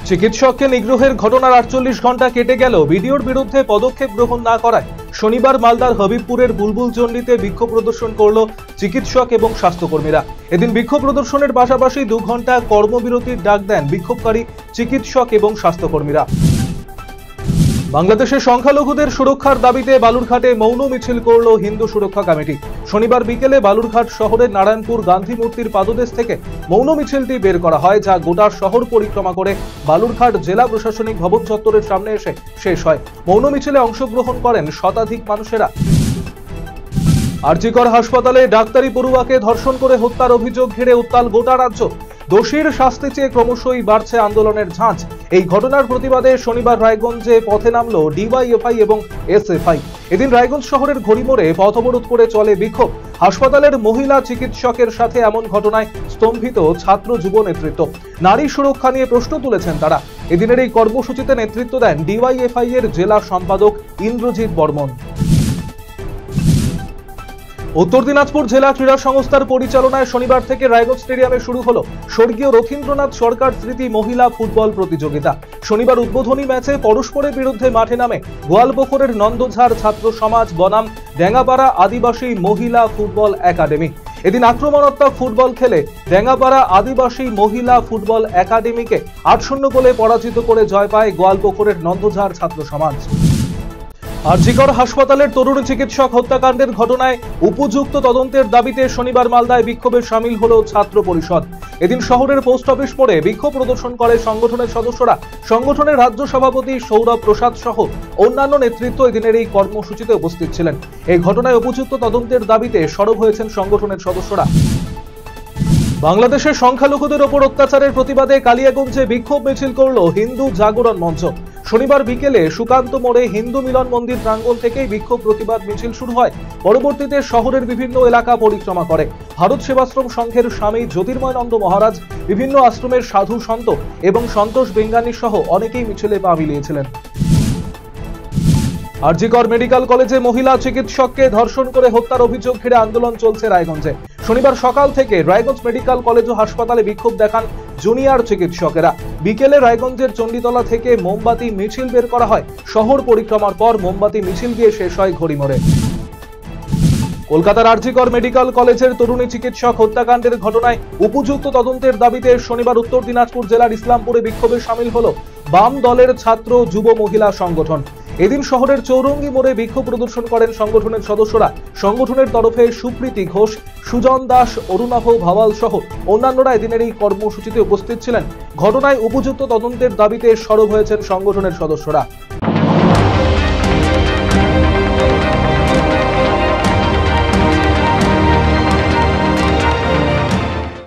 চিকিৎসককে নিগ্রহের ঘটনার 48 ঘন্টা কেটে গেল, বিডিওর বিরুদ্ধে পদক্ষেপ গ্রহণ না করায় শনিবার মালদার হবিবপুরের বুলবুলচন্ডিতে বিক্ষোভ প্রদর্শন করল চিকিৎসক এবং স্বাস্থ্যকর্মীরা। এদিন বিক্ষোভ প্রদর্শনের পাশাপাশি 2 ঘন্টা কর্মবিরতির ডাক দেন বিক্ষোভকারী চিকিৎসক এবং স্বাস্থ্যকর্মীরা। বাংলাদেশের সংখ্যালঘুদের সুরক্ষার দাবিতে বালুরঘাটে মৌন মিছিল করল হিন্দু সুরক্ষা কমিটি। শনিবার বিকেলে বালুরঘাট শহরের নারায়ণপুর গান্ধী মূর্তির পাদদেশ থেকে মৌন মিছিলটি বের করা হয়, যা গোটা শহর পরিক্রমা করে বালুরঘাট জেলা প্রশাসনিক ভবন চত্বরের সামনে এসে শেষ হয়। মৌন মিছিলে অংশগ্রহণ করেন শতাধিক মানুষেরা। আরজিকর হাসপাতালে ডাক্তারি পড়ুয়াকে ধর্ষণ করে হত্যার অভিযোগ ঘিরে উত্তাল গোটা রাজ্য। দোষীর শাস্তি চেয়ে ক্রমশই বাড়ছে আন্দোলনের ঝাঁজ। এই ঘটনার প্রতিবাদে শনিবার রায়গঞ্জে পথে নামল ডিওয়াইএফআই এবং এসএফআই। এদিন রায়গঞ্জ শহরের ঘড়িমোড়ে পথ অবরোধ করে চলে বিক্ষোভ। হাসপাতালের মহিলা চিকিৎসকের সাথে এমন ঘটনায় স্তম্ভিত ছাত্র যুব নেতৃত্ব। নারী সুরক্ষা নিয়ে প্রশ্ন তুলেছেন তারা। এদিনের এই কর্মসূচিতে নেতৃত্ব দেন ডিওয়াইএফআই এর জেলা সম্পাদক ইন্দ্রজিৎ বর্মন। উত্তর দিনাজপুর জেলা ক্রীড়া সংস্থার পরিচালনায় শনিবার থেকে রায়গঞ্জ স্টেডিয়ামে শুরু হলো স্বর্গীয় রথীন্দ্রনাথ সরকার স্মৃতি মহিলা ফুটবল প্রতিযোগিতা। শনিবার উদ্বোধনী ম্যাচে পরস্পরের বিরুদ্ধে মাঠে নামে গোয়ালপুকুরের নন্দঝাড় ছাত্র সমাজ বনাম ডেঙ্গাপাড়া আদিবাসী মহিলা ফুটবল একাডেমি। এদিন আক্রমণাত্মক ফুটবল খেলে ডেঙ্গাপাড়া আদিবাসী মহিলা ফুটবল একাডেমিকে 8-0 গোলে পরাজিত করে জয় পায় গোয়ালপুকুরের নন্দঝাড় ছাত্র সমাজ। আরজিকর হাসপাতালের তরুণ চিকিৎসক হত্যাকাণ্ডের ঘটনায় উপযুক্ত তদন্তের দাবিতে শনিবার মালদায় বিক্ষোভে সামিল হলো ছাত্র পরিষদ। এদিন শহরের পোস্ট অফিস মোড়ে বিক্ষোভ প্রদর্শন করে সংগঠনের সদস্যরা। সংগঠনের রাজ্য সভাপতি সৌরভ প্রসাদ সহ অন্যান্য নেতৃত্ব এদিনের এই কর্মসূচিতে উপস্থিত ছিলেন। এই ঘটনায় উপযুক্ত তদন্তের দাবিতে সরব হয়েছেন সংগঠনের সদস্যরা। বাংলাদেশের সংখ্যালঘুদের ওপর অত্যাচারের প্রতিবাদে কালিয়াগঞ্জে বিক্ষোভ মিছিল করল হিন্দু জাগরণ মঞ্চ। শনিবার বিকেলে সুকান্ত মোড়ে হিন্দু মিলন মন্দির প্রাঙ্গণ থেকেই বিক্ষোভ প্রতিবাদ মিছিল শুরু হয়। পরবর্তীতে শহরের বিভিন্ন এলাকা পরিক্রমা করে। ভারত সেবাশ্রম সংঘের স্বামী জ্যোতির্ময়ানন্দ মহারাজ, বিভিন্ন আশ্রমের সাধু সন্ত এবং সন্তোষ বেঙ্গানী সহ অনেকেই মিছিলে পা মিলিয়েছিলেন। আরজিকর মেডিকেল কলেজে মহিলা চিকিৎসককে ধর্ষণ করে হত্যার অভিযোগ ঘিরে আন্দোলন চলছে রায়গঞ্জে। শনিবার সকাল থেকে রায়গঞ্জ মেডিকেল কলেজ ও হাসপাতালে বিক্ষোভ দেখান জুনিয়র চিকিৎসকেরা। বিকেলে রায়গঞ্জের চণ্ডীতলা থেকে মোমবাতি মিছিল বের করা হয়। শহর পরিক্রমার পর মোমবাতি মিছিল গিয়ে শেষ হয় ঘড়িমোড়ে। কলকাতার আরজিকর মেডিকেল কলেজের তরুণী চিকিৎসক হত্যাকাণ্ডের ঘটনায় উপযুক্ত তদন্তের দাবিতে শনিবার উত্তর দিনাজপুর জেলার ইসলামপুরে বিক্ষোভে সামিল হলো বাম দলের ছাত্র যুব মহিলা সংগঠন। এদিন শহরের চৌরঙ্গি মোড়ে বিক্ষোভ প্রদর্শন করেন সংগঠনের সদস্যরা। সংগঠনের তরফে সুপ্রীতি ঘোষ, সুজন দাস, অরুণাভ ভাওয়াল সহ অন্যান্যরা এদিনের এই কর্মসূচিতে উপস্থিত ছিলেন। ঘটনায় উপযুক্ত তদন্তের দাবিতে সরব হয়েছেন সংগঠনের সদস্যরা।